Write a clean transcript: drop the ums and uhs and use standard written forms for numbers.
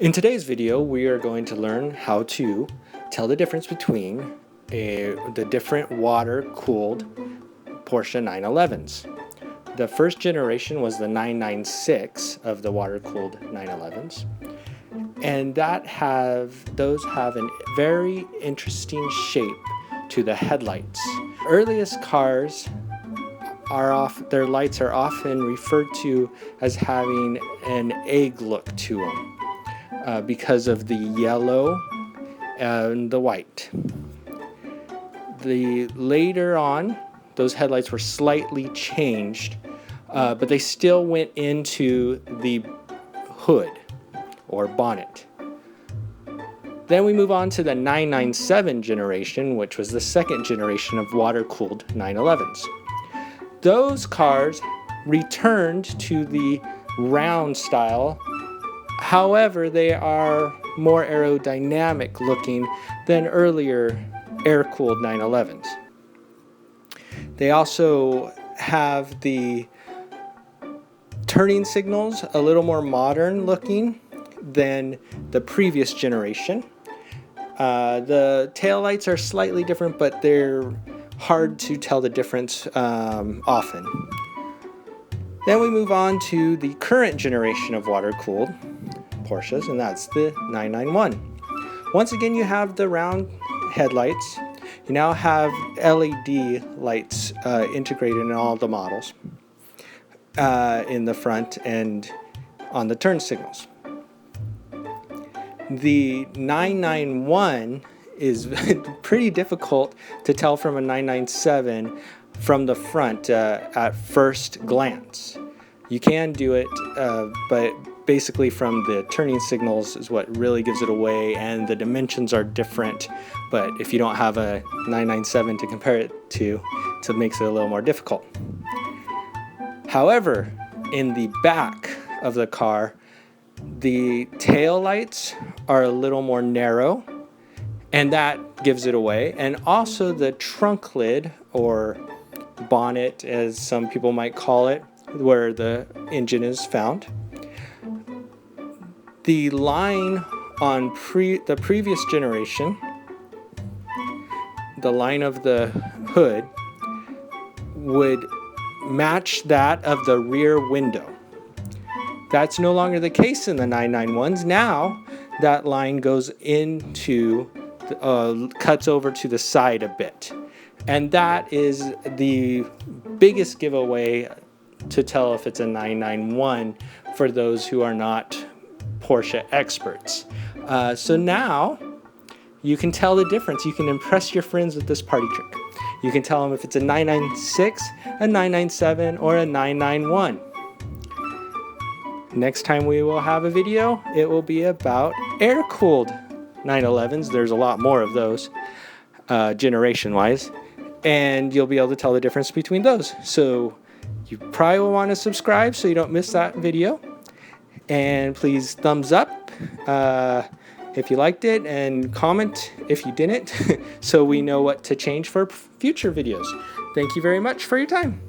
In today's video, we are going to learn how to tell the difference between the different water-cooled Porsche 911s. The first generation was the 996 of the water-cooled 911s, and those have a very interesting shape to the headlights. Earliest cars their lights are often referred to as having an egg look to them because of the yellow and the white. Later on, those headlights were slightly changed, but they still went into the hood or bonnet. Then we move on to the 997 generation, which was the second generation of water-cooled 911s. Those cars returned to the round style. However, they are more aerodynamic looking than earlier air-cooled 911s. They also have the turning signals a little more modern looking than the previous generation. The taillights are slightly different, but they're hard to tell the difference often. Then we move on to the current generation of water-cooled Porsches, and that's the 991. Once again, you have the round headlights. You now have LED lights integrated in all the models in the front and on the turn signals. The 991 is pretty difficult to tell from a 997 from the front at first glance. You can do it, but basically from the turning signals is what really gives it away, and the dimensions are different. But if you don't have a 997 to compare it to, it makes it a little more difficult. However, in the back of the car, the tail lights are a little more narrow, and that gives it away. And also the trunk lid, or bonnet as some people might call it, where the engine is found. The line on the previous generation, the line of the hood, would match that of the rear window. That's no longer the case in the 991s. Now that line goes into, cuts over to the side a bit. And that is the biggest giveaway to tell if it's a 991 for those who are not Porsche experts. So now you can tell the difference. You can impress your friends with this party trick. You can tell them if it's a 996, a 997, or a 991. Next time we will have a video, it will be about air-cooled 911s. There's a lot more of those, generation-wise, and you'll be able to tell the difference between those. So you probably will want to subscribe so you don't miss that video. And please thumbs up if you liked it, and comment if you didn't, so we know what to change for future videos. Thank you very much for your time.